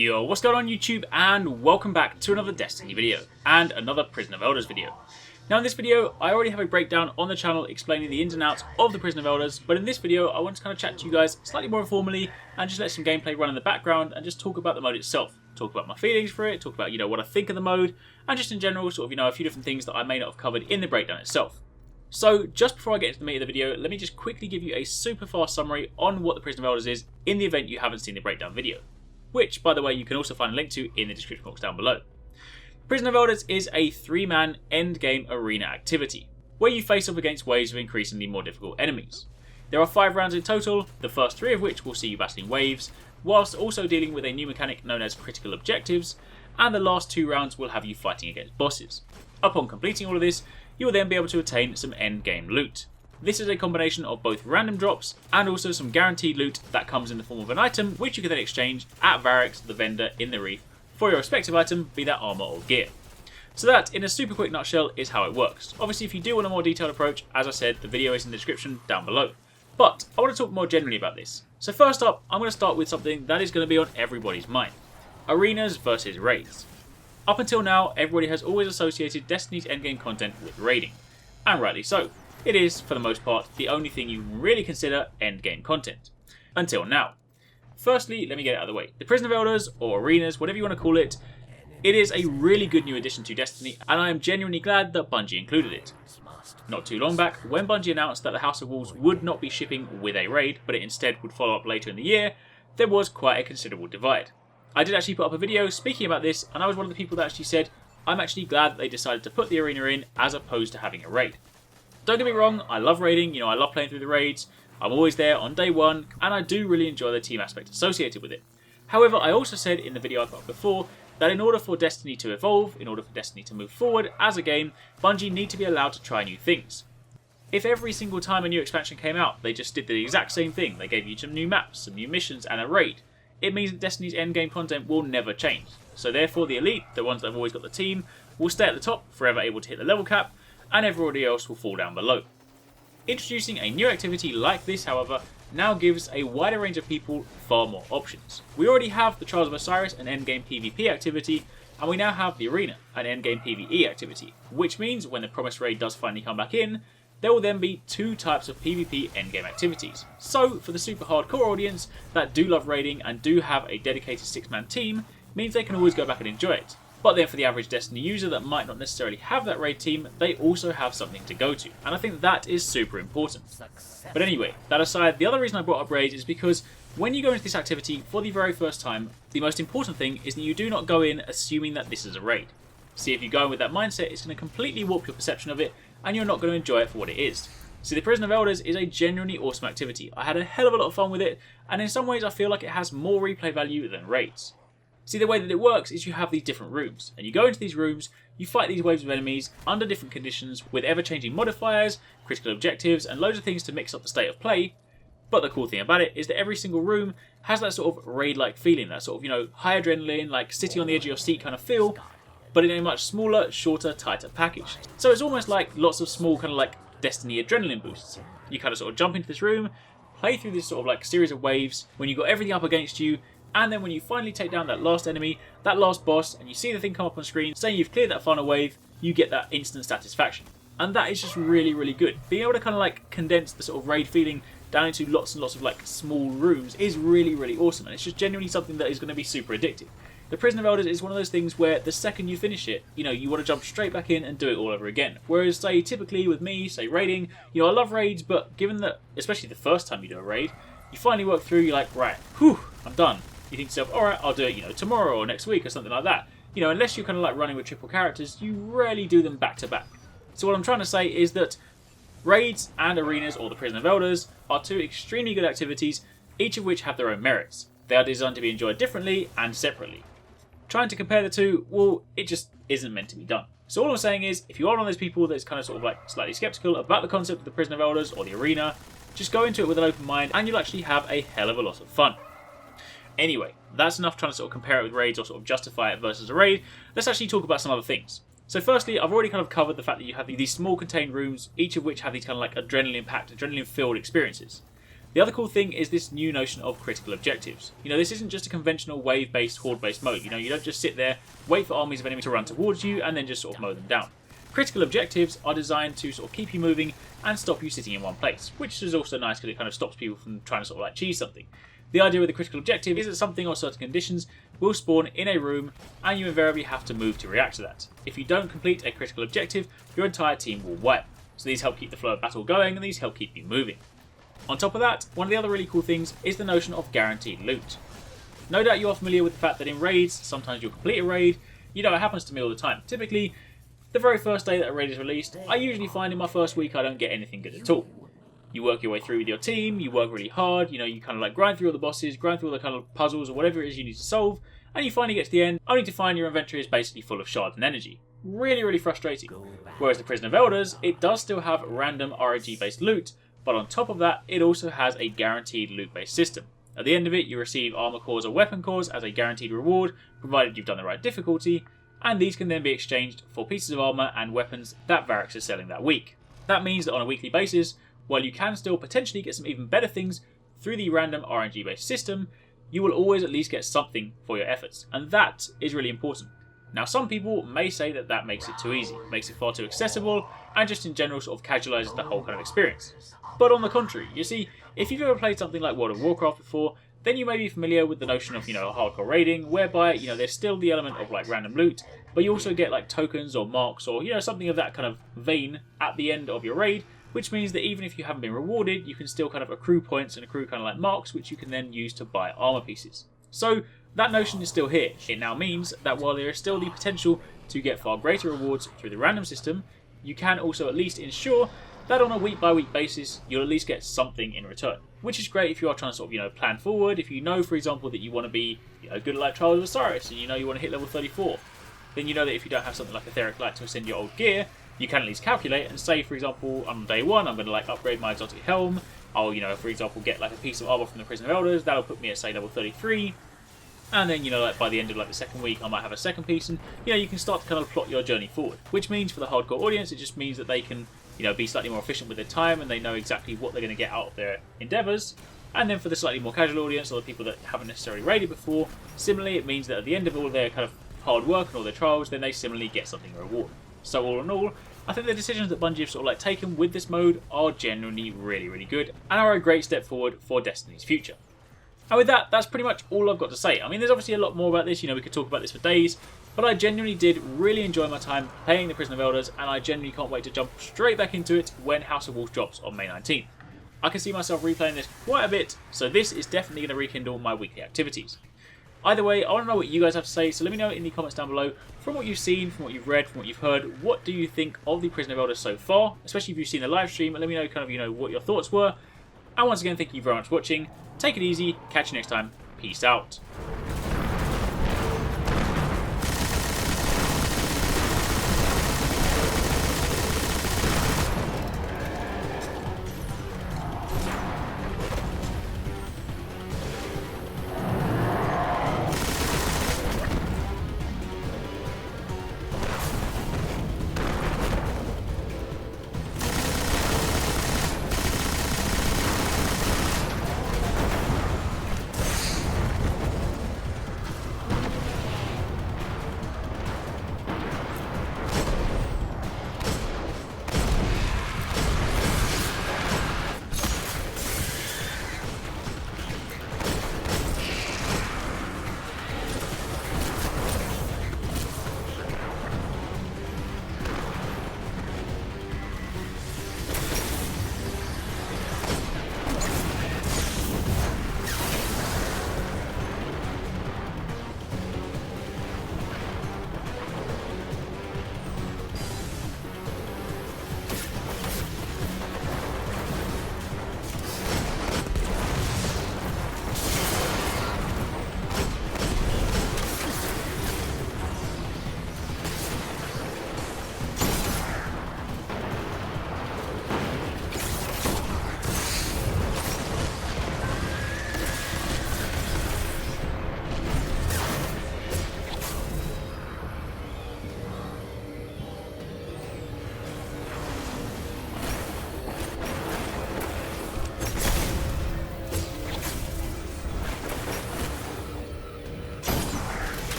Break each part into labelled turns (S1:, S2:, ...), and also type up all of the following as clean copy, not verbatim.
S1: Yo, what's going on YouTube, and welcome back to another Destiny video, and another Prison of Elders video. Now in this video, I already have a breakdown on the channel explaining the ins and outs of the Prison of Elders, but in this video I want to kind of chat to you guys slightly more informally, and just let some gameplay run in the background, and just talk about the mode itself. Talk about my feelings for it, talk about, what I think of the mode, and just in general, sort of, a few different things that I may not have covered in the breakdown itself. So, just before I get into the meat of the video, let me just quickly give you a super fast summary on what the Prison of Elders is in the event you haven't seen the breakdown video, which, by the way, you can also find a link to in the description box down below. Prison of Elders is a 3-man endgame arena activity, where you face off against waves of increasingly more difficult enemies. There are 5 rounds in total, the first 3 of which will see you battling waves, whilst also dealing with a new mechanic known as critical objectives, and the last 2 rounds will have you fighting against bosses. Upon completing all of this, you will then be able to attain some endgame loot. This is a combination of both random drops and also some guaranteed loot that comes in the form of an item which you can then exchange at Arekkz, the vendor in the reef, for your respective item, be that armor or gear. So that, in a super quick nutshell, is how it works. Obviously, if you do want a more detailed approach, as I said, the video is in the description down below. But I want to talk more generally about this. So first up, I'm going to start with something that is going to be on everybody's mind. Arenas versus raids. Up until now, everybody has always associated Destiny's endgame content with raiding. And rightly so. It is, for the most part, the only thing you really consider endgame content. Until now. Firstly, let me get it out of the way. The Prison of Elders, or Arenas, whatever you want to call it, it is a really good new addition to Destiny, and I am genuinely glad that Bungie included it. Not too long back, when Bungie announced that the House of Wolves would not be shipping with a raid, but it instead would follow up later in the year, there was quite a considerable divide. I did actually put up a video speaking about this, and I was one of the people that actually said, I'm actually glad that they decided to put the arena in, as opposed to having a raid. Don't get me wrong, I love raiding, I love playing through the raids, I'm always there on day one, and I do really enjoy the team aspect associated with it. However, I also said in the video I put up before, that in order for Destiny to evolve, in order for Destiny to move forward as a game, Bungie need to be allowed to try new things. If every single time a new expansion came out, they just did the exact same thing, they gave you some new maps, some new missions, and a raid, it means that Destiny's endgame content will never change. So therefore the elite, the ones that have always got the team, will stay at the top, forever able to hit the level cap, and everybody else will fall down below. Introducing a new activity like this, however, now gives a wider range of people far more options. We already have the Trials of Osiris, an endgame PvP activity, and we now have the Arena, an endgame PvE activity, which means when the promised raid does finally come back in, there will then be 2 types of PvP endgame activities. So, for the super hardcore audience that do love raiding and do have a dedicated 6-man team, means they can always go back and enjoy it. But then for the average Destiny user that might not necessarily have that raid team, they also have something to go to, and I think that is super important. But anyway, that aside, the other reason I brought up raids is because when you go into this activity for the very first time, the most important thing is that you do not go in assuming that this is a raid. See, if you go in with that mindset, it's going to completely warp your perception of it, and you're not going to enjoy it for what it is. See, the Prison of Elders is a genuinely awesome activity. I had a hell of a lot of fun with it, and in some ways I feel like it has more replay value than raids. See, the way that it works is you have these different rooms, and you go into these rooms, you fight these waves of enemies under different conditions with ever-changing modifiers, critical objectives, and loads of things to mix up the state of play. But the cool thing about it is that every single room has that sort of raid-like feeling, that sort of, high adrenaline, like sitting on the edge of your seat kind of feel, but in a much smaller, shorter, tighter package. So it's almost like lots of small kind of like Destiny adrenaline boosts. You kind of sort of jump into this room, play through this sort of like series of waves when you've got everything up against you, and then when you finally take down that last enemy, that last boss, and you see the thing come up on screen saying you've cleared that final wave, you get that instant satisfaction. And that is just really, really good. Being able to kind of like condense the sort of raid feeling down into lots and lots of like small rooms is really, really awesome, and it's just genuinely something that is going to be super addictive. The Prison of Elders is one of those things where the second you finish it, you want to jump straight back in and do it all over again. Whereas, say, typically with me, say raiding, I love raids, but given that, especially the first time you do a raid, you finally work through, you're like, right, whew, I'm done. You think to yourself, alright, I'll do it, tomorrow or next week or something like that. Unless you're kind of like running with triple characters, you rarely do them back to back. So what I'm trying to say is that raids and arenas, or the Prison of Elders, are 2 extremely good activities, each of which have their own merits. They are designed to be enjoyed differently and separately. Trying to compare the 2, well, it just isn't meant to be done. So all I'm saying is, if you are one of those people that's kind of sort of like slightly skeptical about the concept of the Prison of Elders or the Arena, just go into it with an open mind and you'll actually have a hell of a lot of fun. Anyway, that's enough trying to sort of compare it with raids or sort of justify it versus a raid. Let's actually talk about some other things. So firstly, I've already kind of covered the fact that you have these small contained rooms, each of which have these kind of like adrenaline-packed, adrenaline-filled experiences. The other cool thing is this new notion of critical objectives. This isn't just a conventional wave-based, horde-based mode. You don't just sit there, wait for armies of enemies to run towards you, and then just sort of mow them down. Critical objectives are designed to sort of keep you moving and stop you sitting in one place, which is also nice because it kind of stops people from trying to sort of like cheese something. The idea with the critical objective is that something or certain conditions will spawn in a room and you invariably have to move to react to that. If you don't complete a critical objective, your entire team will wipe. So these help keep the flow of battle going and these help keep you moving. On top of that, one of the other really cool things is the notion of guaranteed loot. No doubt you are familiar with the fact that in raids, sometimes you'll complete a raid. It happens to me all the time. Typically, the very first day that a raid is released, I usually find in my first week I don't get anything good at all. You work your way through with your team, you work really hard, you kind of like grind through all the bosses, grind through all the kind of puzzles or whatever it is you need to solve, and you finally get to the end, only to find your inventory is basically full of shards and energy. Really, really frustrating. Whereas the Prison of Elders, it does still have random RNG based loot, but on top of that, it also has a guaranteed loot based system. At the end of it, you receive armor cores or weapon cores as a guaranteed reward, provided you've done the right difficulty, and these can then be exchanged for pieces of armor and weapons that Arekkz is selling that week. That means that on a weekly basis, while you can still potentially get some even better things through the random RNG based system, you will always at least get something for your efforts, and that is really important. Now some people may say that that makes it too easy, makes it far too accessible, and just in general sort of casualises the whole kind of experience. But on the contrary, you see, if you've ever played something like World of Warcraft before, then you may be familiar with the notion of, hardcore raiding, whereby, there's still the element of like random loot, but you also get like tokens or marks or, something of that kind of vein at the end of your raid, which means that even if you haven't been rewarded, you can still kind of accrue points and accrue kind of like marks, which you can then use to buy armor pieces. So that notion is still here. It now means that while there is still the potential to get far greater rewards through the random system, you can also at least ensure that on a week by week basis, you'll at least get something in return. Which is great if you are trying to sort of, plan forward. If you know, for example, that you want to be good at like Trials of Osiris and you want to hit level 34, then you know that if you don't have something like Etheric Light to ascend your old gear, you can at least calculate and say, for example, on day one, I'm going to like upgrade my exotic helm. I'll, for example, get like a piece of armor from the Prison of Elders. That'll put me at, say, level 33. And then, like by the end of like the second week, I might have a second piece. And, you can start to kind of plot your journey forward. Which means for the hardcore audience, it just means that they can, be slightly more efficient with their time and they know exactly what they're going to get out of their endeavours. And then for the slightly more casual audience, or the people that haven't necessarily raided before, similarly, it means that at the end of all their kind of hard work and all their trials, then they similarly get something in reward. So all in all, I think the decisions that Bungie have sort of like taken with this mode are genuinely really, really good and are a great step forward for Destiny's future. And with that, that's pretty much all I've got to say. I mean, there's obviously a lot more about this, we could talk about this for days, but I genuinely did really enjoy my time playing the Prison of Elders, and I genuinely can't wait to jump straight back into it when House of Wolves drops on May 19th. I can see myself replaying this quite a bit, so this is definitely going to rekindle my weekly activities. Either way, I want to know what you guys have to say, so let me know in the comments down below. From what you've seen, from what you've read, from what you've heard, what do you think of the Prison of Elders so far? Especially if you've seen the live stream, and let me know kind of, what your thoughts were. And once again, thank you very much for watching. Take it easy, catch you next time, peace out.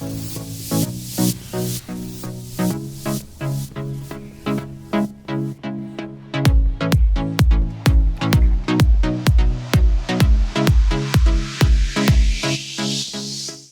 S1: you.